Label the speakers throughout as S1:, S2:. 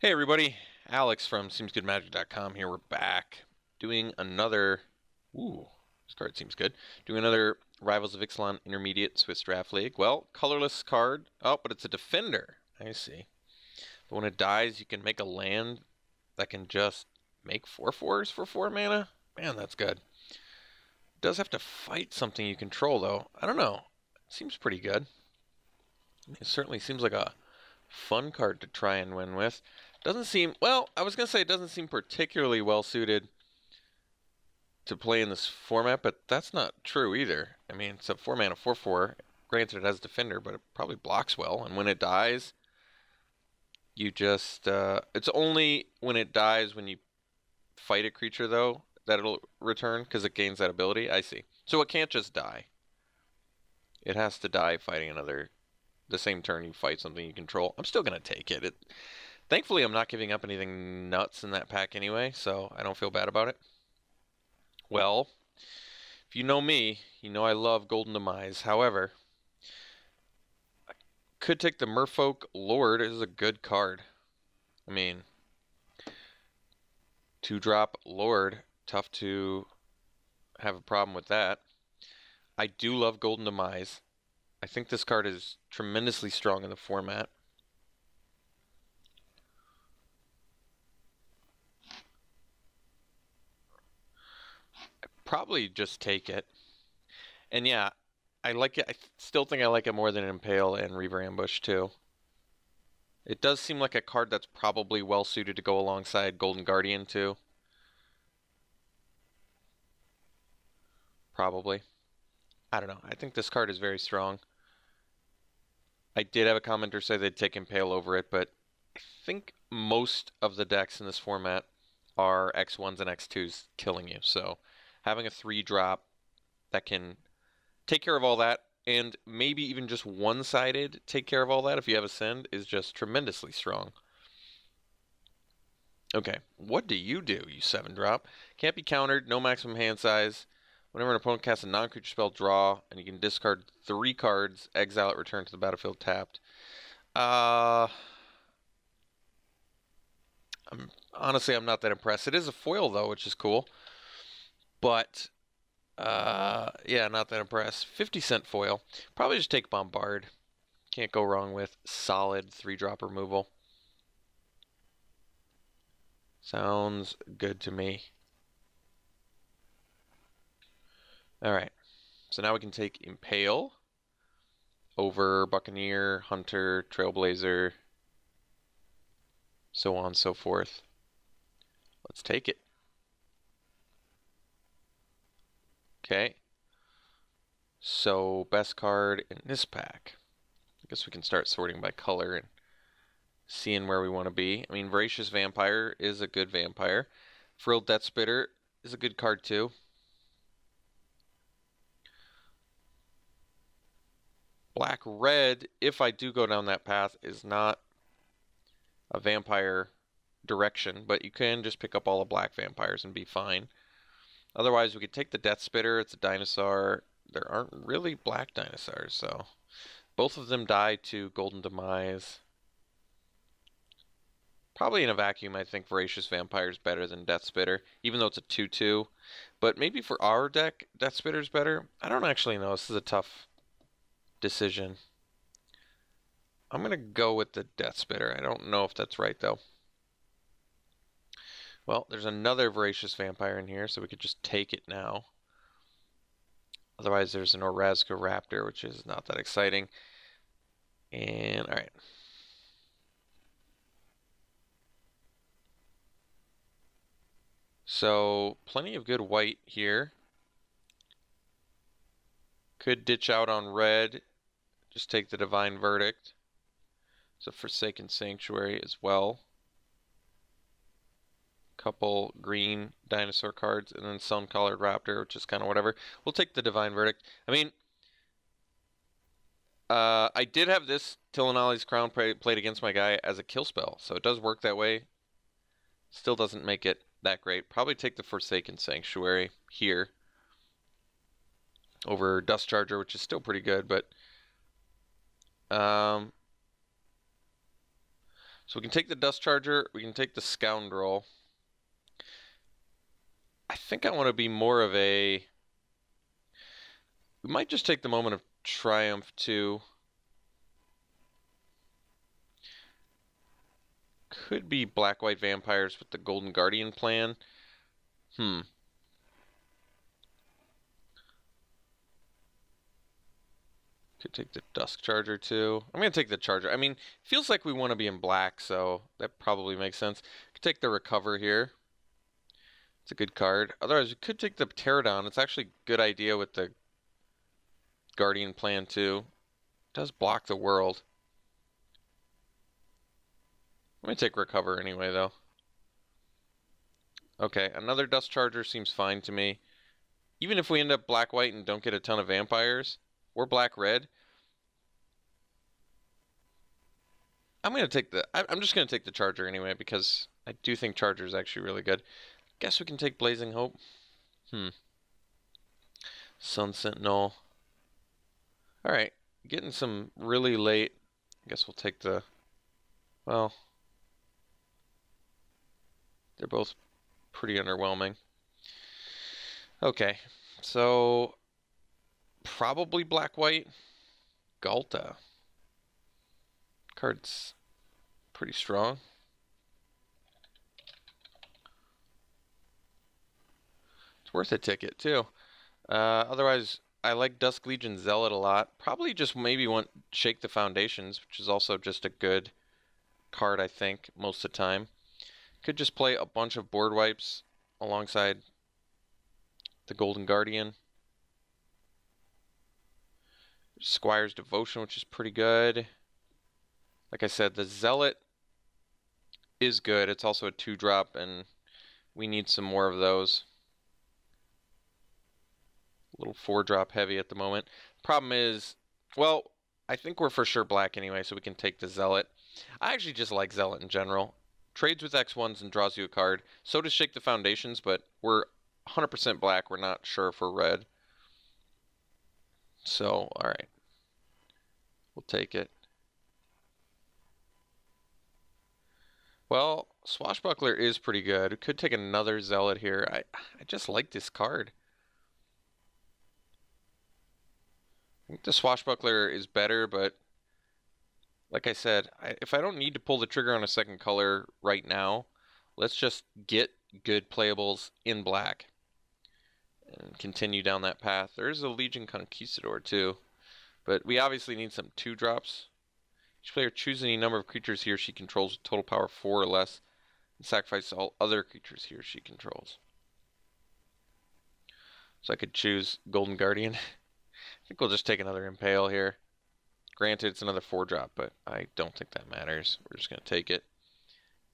S1: Hey everybody, Alex from SeemsGoodMagic.com here. We're back doing another. Ooh, this card seems good. Doing another Rivals of Ixalan Intermediate Swiss Draft League. Well, colorless card. Oh, but it's a defender. I see. But when it dies, you can make a land that can just make 4/4s for 4 mana. Man, that's good. It does have to fight something you control, though. I don't know. It seems pretty good. It certainly seems like a fun card to try and win with. Doesn't seem, well, I was going to say it doesn't seem particularly well suited to play in this format, but that's not true either. I mean, it's a 4 mana 4/4. Granted, it has Defender, but it probably blocks well. And when it dies, you just, it's only when it dies when you fight a creature, though, that it'll return because it gains that ability. I see. So it can't just die. It has to die fighting another, the same turn you fight something you control. I'm still going to take it. Thankfully, I'm not giving up anything nuts in that pack anyway, so I don't feel bad about it. Well, if you know me, you know I love Golden Demise. However, I could take the Merfolk Lord. It is a good card. I mean, 2-drop Lord. Tough to have a problem with that. I do love Golden Demise. I think this card is tremendously strong in the format. Probably just take it. And yeah, I like it. I still think I like it more than Impale and Reaver Ambush too. It does seem like a card that's probably well suited to go alongside Golden Guardian too. Probably. I don't know. I think this card is very strong. I did have a commenter say they'd take Impale over it, but I think most of the decks in this format are X1s and X2s killing you. So having a 3-drop that can take care of all that, and maybe even just one-sided take care of all that if you have a send, is just tremendously strong. Okay, what do, you 7-drop? Can't be countered, no maximum hand size. Whenever an opponent casts a non-creature spell, draw, and you can discard 3 cards, exile it, return to the battlefield tapped. Honestly, I'm not that impressed. It is a foil, though, which is cool. But yeah, not that impressed. 50-cent foil. Probably just take Bombard. Can't go wrong with solid 3-drop removal. Sounds good to me. Alright. So now we can take Impale over Buccaneer, Hunter, Trailblazer, so on and so forth. Let's take it. Okay. So, best card in this pack. I guess we can start sorting by color and seeing where we want to be. I mean, Voracious Vampire is a good vampire. Frilled Death Spitter is a good card too. Black Red, if I do go down that path, is not a vampire direction, but you can just pick up all the black vampires and be fine. Otherwise, we could take the Death Spitter. It's a dinosaur. There aren't really black dinosaurs, so both of them die to Golden Demise. Probably in a vacuum, I think Voracious Vampire is better than Death Spitter, even though it's a 2/2. But maybe for our deck, Death Spitter is better. I don't actually know. This is a tough decision. I'm going to go with the Death Spitter. I don't know if that's right, though. Well, there's another Voracious Vampire in here, so we could just take it now. Otherwise, there's an Orazca Raptor, which is not that exciting. And, alright. So, plenty of good white here. Could ditch out on red. Just take the Divine Verdict. It's a Forsaken Sanctuary as well. Couple green dinosaur cards, and then Sun-Collared Raptor, which is kind of whatever. We'll take the Divine Verdict. I mean, I did have this Tillinali's Crown played against my guy as a kill spell, so it does work that way. Still doesn't make it that great. Probably take the Forsaken Sanctuary here over Dust Charger, which is still pretty good, but So we can take the Dust Charger, we can take the Scoundrel. I think I want to be more of a... We might just take the Moment of Triumph too. Could be Black-White Vampires with the Golden Guardian plan. Could take the Dusk Charger too. I'm going to take the Charger. I mean, it feels like we want to be in black, so that probably makes sense. Could take the Recover here. It's a good card. Otherwise, we could take the Pterodon. It's actually a good idea with the Guardian plan too. It does block the world. I'm going to take Recover anyway, though. Okay, another Dust Charger seems fine to me. Even if we end up black-white and don't get a ton of vampires, or black-red, I'm just going to take the Charger anyway, because I do think Charger is actually really good. Guess we can take Blazing Hope. Sun Sentinel. Alright, getting some really late. I guess we'll take the... Well, they're both pretty underwhelming. Okay, so probably black-white. Galta. Card's pretty strong. It's worth a ticket too. Otherwise, I like Dusk Legion Zealot a lot. Probably just maybe want Shake the Foundations, which is also just a good card, I think, most of the time. Could just play a bunch of board wipes alongside the Golden Guardian. Squire's Devotion, which is pretty good. Like I said, the Zealot is good. It's also a 2-drop, and we need some more of those. A little 4-drop heavy at the moment. Problem is, well, I think we're for sure black anyway, so we can take the Zealot. I actually just like Zealot in general. Trades with X1s and draws you a card. So does Shake the Foundations, but we're 100% black. We're not sure if we're red. So, alright. We'll take it. Well, Swashbuckler is pretty good. We could take another Zealot here. I just like this card. I think the Swashbuckler is better, but like I said, if I don't need to pull the trigger on a second color right now, let's just get good playables in black and continue down that path. There's a Legion Conquistador too, but we obviously need some 2-drops. Each player chooses any number of creatures he or she controls with total power 4 or less and sacrifices all other creatures he or she controls. So I could choose Golden Guardian. I think we'll just take another Impale here. Granted, it's another 4-drop, but I don't think that matters. We're just going to take it.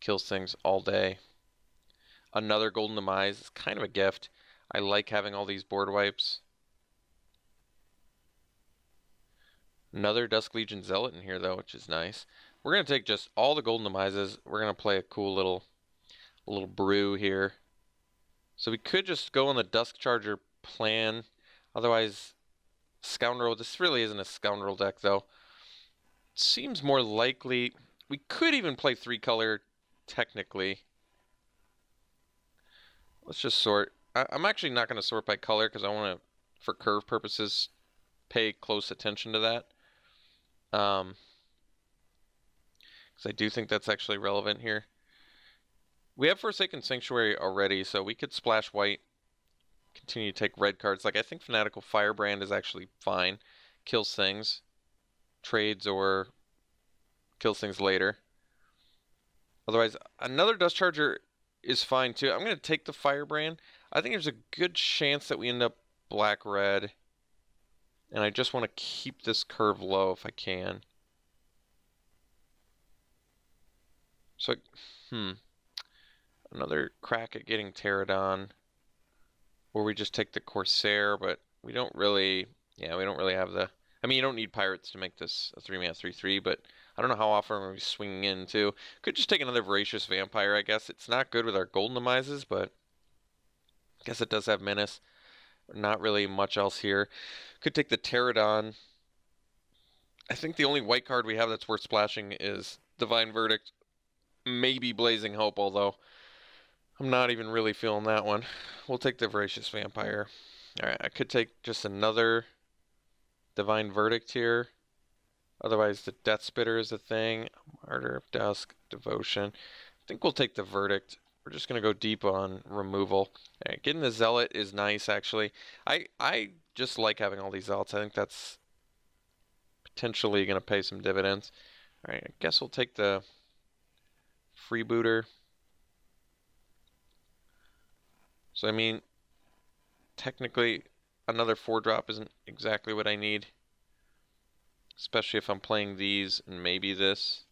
S1: Kills things all day. Another Golden Demise is kind of a gift. I like having all these board wipes. Another Dusk Legion Zealot in here, though, which is nice. We're going to take just all the Golden Demises. We're going to play a cool little brew here. So we could just go on the Dusk Charger plan. Otherwise, Scoundrel. This really isn't a Scoundrel deck, though. It seems more likely. We could even play 3-color, technically. Let's just sort. I'm actually not going to sort by color because I want to, for curve purposes, pay close attention to that. Because I do think that's actually relevant here. We have Forsaken Sanctuary already, so we could splash white, continue to take red cards. Like, I think Fanatical Firebrand is actually fine. Kills things. Trades or kills things later. Otherwise, another Dust Charger is fine too. I'm going to take the Firebrand. I think there's a good chance that we end up black-red. And I just want to keep this curve low if I can. So, another crack at getting Pterodon. Or we just take the Corsair, but we don't really, we don't really have the, I mean, you don't need Pirates to make this a 3-mana 3/3, but I don't know how often we're swinging in too. Could just take another Voracious Vampire, I guess. It's not good with our Golden Demises, but I guess it does have Menace. Not really much else here. Could take the Pterodon. I think the only white card we have that's worth splashing is Divine Verdict. maybe Blazing Hope, although I'm not even really feeling that one. We'll take the Voracious Vampire. Alright, I could take just another Divine Verdict here. Otherwise, the Death Spitter is a thing. Martyr of Dusk, Devotion. I think we'll take the Verdict. We're just going to go deep on removal. Right, getting the Zealot is nice, actually. I just like having all these Zealots. I think that's potentially going to pay some dividends. Alright, I guess we'll take the Freebooter. So, I mean, technically, another 4-drop isn't exactly what I need. Especially if I'm playing these and maybe this.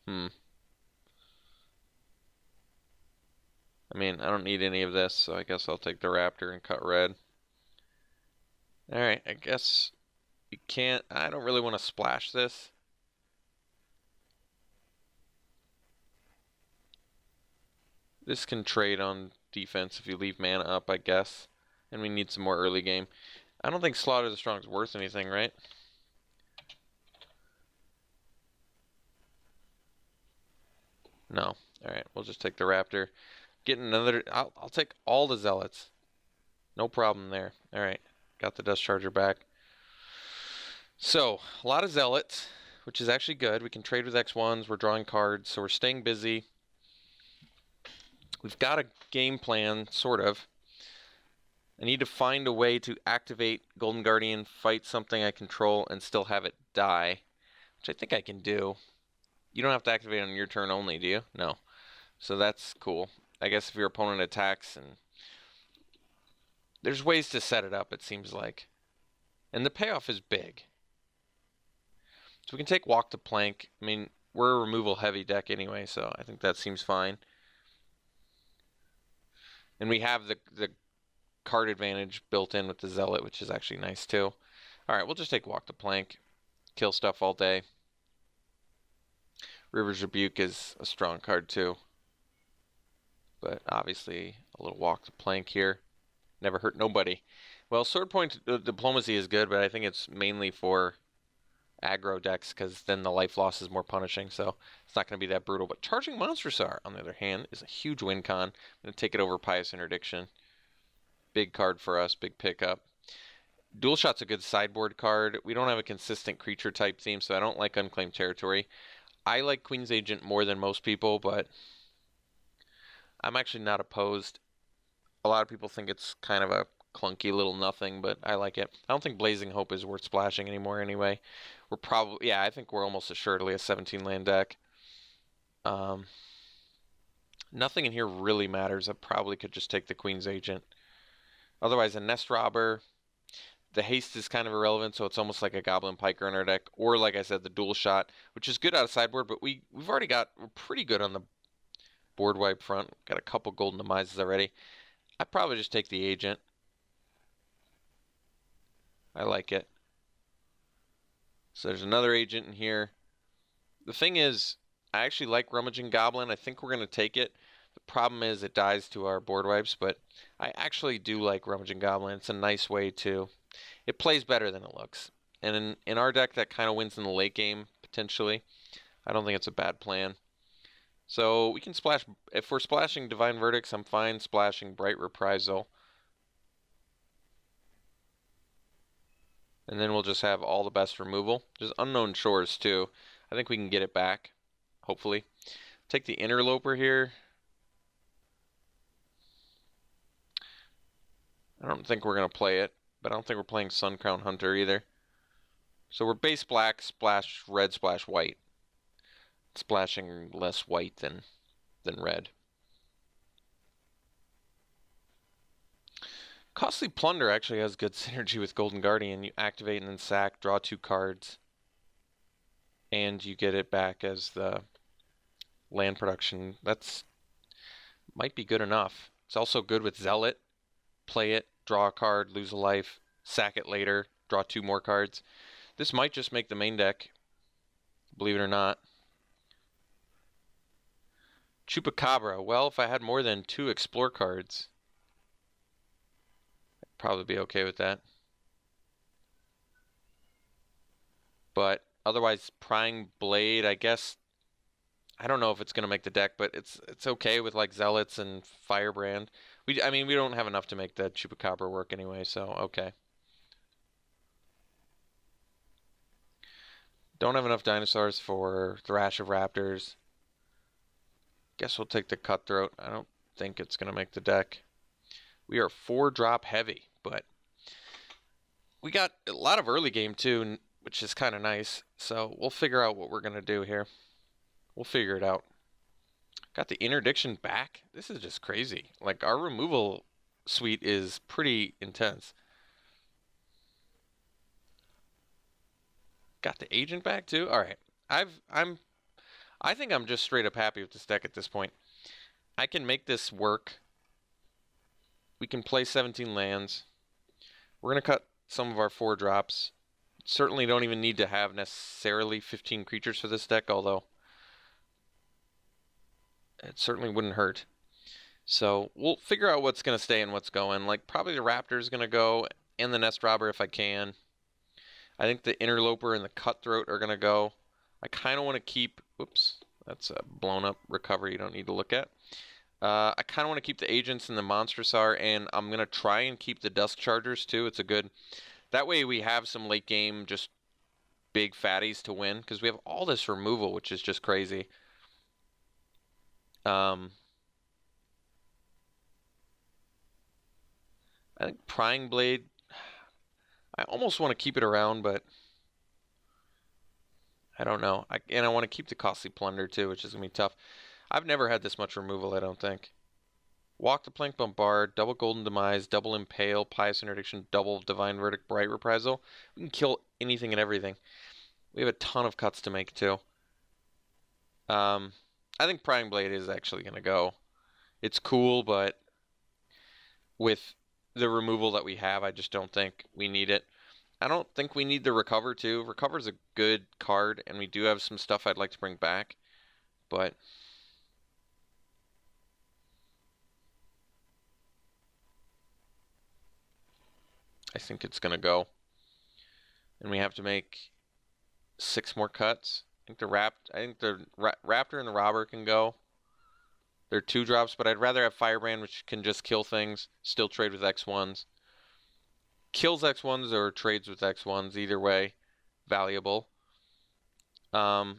S1: I mean, I don't need any of this, so I guess I'll take the Raptor and cut red. Alright, I guess you can't... I don't really want to splash this. This can trade on defense if you leave mana up, I guess. And we need some more early game. I don't think Slaughter the Strong is worth anything, right? No. Alright, we'll just take the Raptor. Get another... I'll take all the Zealots. No problem there. Alright, got the Dust Charger back. So, a lot of Zealots, which is actually good. We can trade with X1s. We're drawing cards, so we're staying busy. We've got a game plan, sort of. I need to find a way to activate Golden Guardian, fight something I control, and still have it die, which I think I can do. You don't have to activate on your turn only, do you? No. So that's cool. I guess if your opponent attacks, and there's ways to set it up, it seems like. And the payoff is big. So we can take Walk to Plank. I mean, we're a removal heavy deck anyway, so I think that seems fine. And we have the card advantage built in with the Zealot, which is actually nice too. Alright, we'll just take Walk the Plank. Kill stuff all day. River's Rebuke is a strong card too. But obviously a little Walk the Plank here. Never hurt nobody. Well, Sword Point Diplomacy is good, but I think it's mainly for aggro decks, because then the life loss is more punishing, so it's not going to be that brutal. But Charging Monster Czar, on the other hand, is a huge win con. I'm going to take it over Pious Interdiction. Big card for us, big pickup. Dual Shot's a good sideboard card. We don't have a consistent creature type theme, so I don't like Unclaimed Territory. I like Queen's Agent more than most people, but I'm actually not opposed. A lot of people think it's kind of a clunky little nothing, but I like it. I don't think Blazing Hope is worth splashing anymore anyway. We're probably... yeah, I think we're almost assuredly a 17-land deck. Nothing in here really matters. I probably could just take the Queen's Agent. Otherwise, a Nest Robber. The haste is kind of irrelevant, so it's almost like a Goblin Piker in our deck. Or, like I said, the Dual Shot, which is good out of sideboard, but we've already got... we're pretty good on the board wipe front. Got a couple Golden Demises already. I'd probably just take the Agent. I like it. So there's another Agent in here. The thing is, I actually like Rummaging Goblin. I think we're going to take it. The problem is it dies to our board wipes, but I actually do like Rummaging Goblin. It's a nice way to... it plays better than it looks. And in our deck, that kind of wins in the late game, potentially. I don't think it's a bad plan. So we can splash... if we're splashing Divine Verdicts, I'm fine splashing Bright Reprisal. And then we'll just have all the best removal. There's Unknown Shores, too. I think we can get it back, hopefully. Take the Interloper here. I don't think we're going to play it, but I don't think we're playing Suncrown Hunter either. So we're base black, splash red, splash white. Splashing less white than red. Costly Plunder actually has good synergy with Golden Guardian. You activate and then sack, draw 2 cards, and you get it back as the land production. That's might be good enough. It's also good with Zealot. Play it, draw a card, lose a life, sack it later, draw 2 more cards. This might just make the main deck, believe it or not. Chupacabra. Well, if I had more than 2 Explore cards, I'd probably be okay with that. But otherwise, Prying Blade, I guess I don't know if it's gonna make the deck, but it's okay with like Zealots and Firebrand. I mean, we don't have enough to make the Chupacabra work anyway, so okay. Don't have enough dinosaurs for Thrash of Raptors. Guess we'll take the Cutthroat. I don't think it's gonna make the deck. We are 4-drop heavy, but we got a lot of early game too, which is kind of nice. So we'll figure out what we're gonna do here. We'll figure it out. Got the interdiction back. This is just crazy. Like our removal suite is pretty intense. Got the agent back too. All right. I think I'm just straight up happy with this deck at this point. I can make this work. We can play 17 lands. We're gonna cut some of our 4-drops. Certainly don't even need to have necessarily 15 creatures for this deck, although it certainly wouldn't hurt. So we'll figure out what's going to stay and what's going. Like probably the Raptor is going to go and the Nest Robber if I can. I think the Interloper and the Cutthroat are going to go. I kind of want to keep... Whoops, that's a blown up recovery you don't need to look at. I kind of want to keep the Agents and the Monstrosaur, and I'm going to try and keep the Dusk Chargers too. It's a good... That way we have some late game just big fatties to win, because we have all this removal, which is just crazy. I think Prying Blade, I almost want to keep it around, but I don't know. And I want to keep the Costly Plunder too, which is going to be tough. I've never had this much removal, I don't think. Walk the Plank Bombard, double Golden Demise, double Impale, Pious Interdiction, double Divine Verdict, Bright Reprisal. We can kill anything and everything. We have a ton of cuts to make too. I think Prying Blade is actually going to go. It's cool, but with the removal that we have, I just don't think we need it. I don't think we need the Recover too. Recover's a good card, and we do have some stuff I'd like to bring back, but I think it's gonna go. And we have to make 6 more cuts. I think the Raptor and the Robber can go. They're 2-drops, but I'd rather have Firebrand, which can just kill things, still trade with X1s. Kills X1s or trades with X1s, either way, valuable. I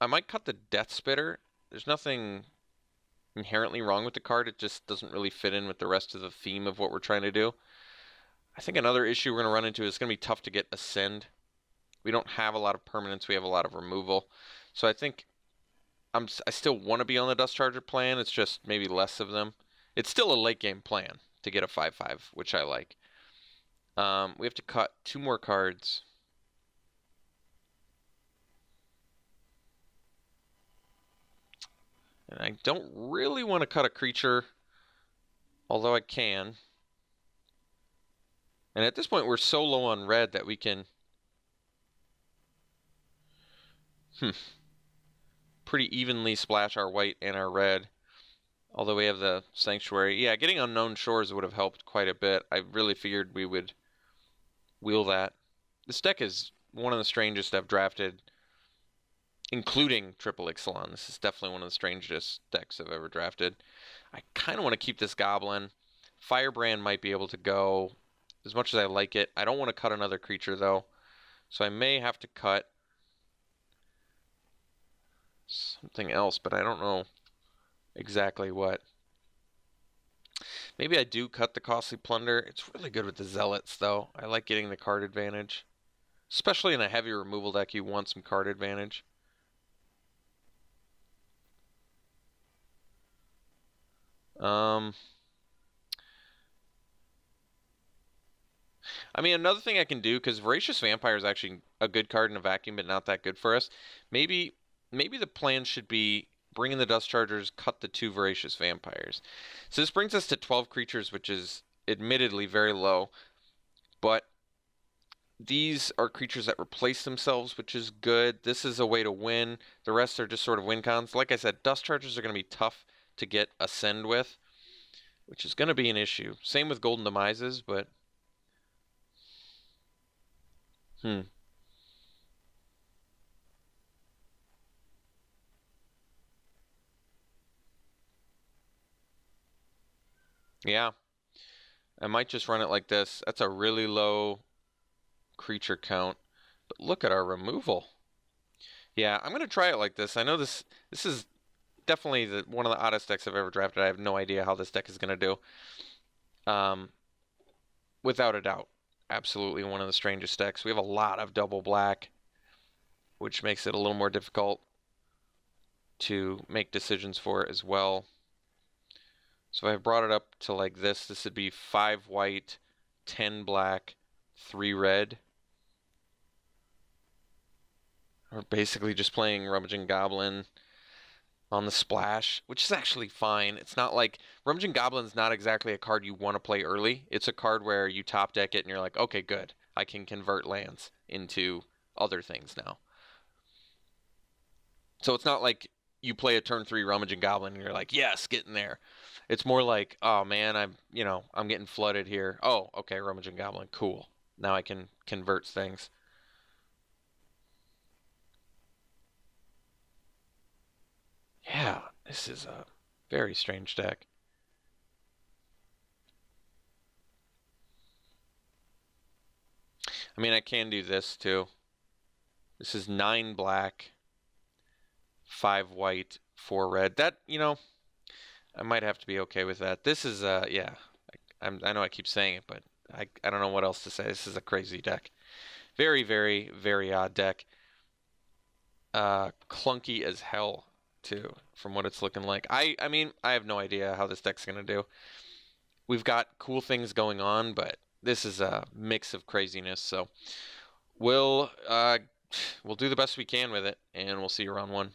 S1: might cut the Death Spitter. There's nothing inherently wrong with the card. It just doesn't really fit in with the rest of the theme of what we're trying to do. I think another issue we're going to run into is it's going to be tough to get Ascend. We don't have a lot of permanence. We have a lot of removal. So I think I still want to be on the Dust Charger plan. It's just maybe less of them. It's still a late game plan to get a 5/5, which I like. We have to cut 2 more cards. And I don't really want to cut a creature, although I can. And at this point, we're so low on red that we can... pretty evenly splash our white and our red. Although we have the Sanctuary. Yeah, getting Unknown Shores would have helped quite a bit. I really figured we would wheel that. This deck is one of the strangest I've drafted, including Triple Ixalan. This is definitely one of the strangest decks I've ever drafted. I kind of want to keep this Goblin. Firebrand might be able to go as much as I like it. I don't want to cut another creature, though. So I may have to cut something else, but I don't know exactly what. Maybe I do cut the Costly Plunder. It's really good with the Zealots, though. I like getting the card advantage. Especially in a heavy removal deck, you want some card advantage. I mean, another thing I can do, because Voracious Vampire is actually a good card in a vacuum, but not that good for us. Maybe the plan should be bring in the Dust Chargers, cut the 2 Voracious Vampires. So this brings us to 12 creatures, which is admittedly very low, but these are creatures that replace themselves, which is good. This is a way to win. The rest are just sort of win cons. Like I said, Dust Chargers are going to be tough to get Ascend with, which is going to be an issue. Same with Golden Demises, but... Hmm. Yeah, I might just run it like this. That's a really low creature count. But look at our removal. Yeah, I'm gonna try it like this. I know this is definitely one of the oddest decks I've ever drafted. I have no idea how this deck is gonna do. Um, Without a doubt, absolutely one of the strangest decks. We have a lot of double black, which makes it a little more difficult to make decisions for as well. So I've brought it up to like this. This would be 5 white, 10 black, 3 red. We're basically just playing Rummaging Goblin on the splash, which is actually fine. It's not like Rummaging Goblin's not exactly a card you want to play early. It's a card where you top deck it and you're like, okay, good. I can convert lands into other things now. So it's not like you play a turn 3 Rummaging Goblin and you're like, yes, get in there. It's more like, oh man, I'm getting flooded here. Oh, okay, Rummaging Goblin, cool. Now I can convert things. Yeah, this is a very strange deck. I mean, I can do this too. This is 9 black, 5 white, 4 red. I might have to be okay with that. This is yeah. I know I keep saying it, but I don't know what else to say. This is a crazy deck. Very, very, very odd deck. Clunky as hell too, from what it's looking like. I mean, I have no idea how this deck's gonna do. We've got cool things going on, but this is a mix of craziness. So we'll we'll do the best we can with it, and we'll see you around one.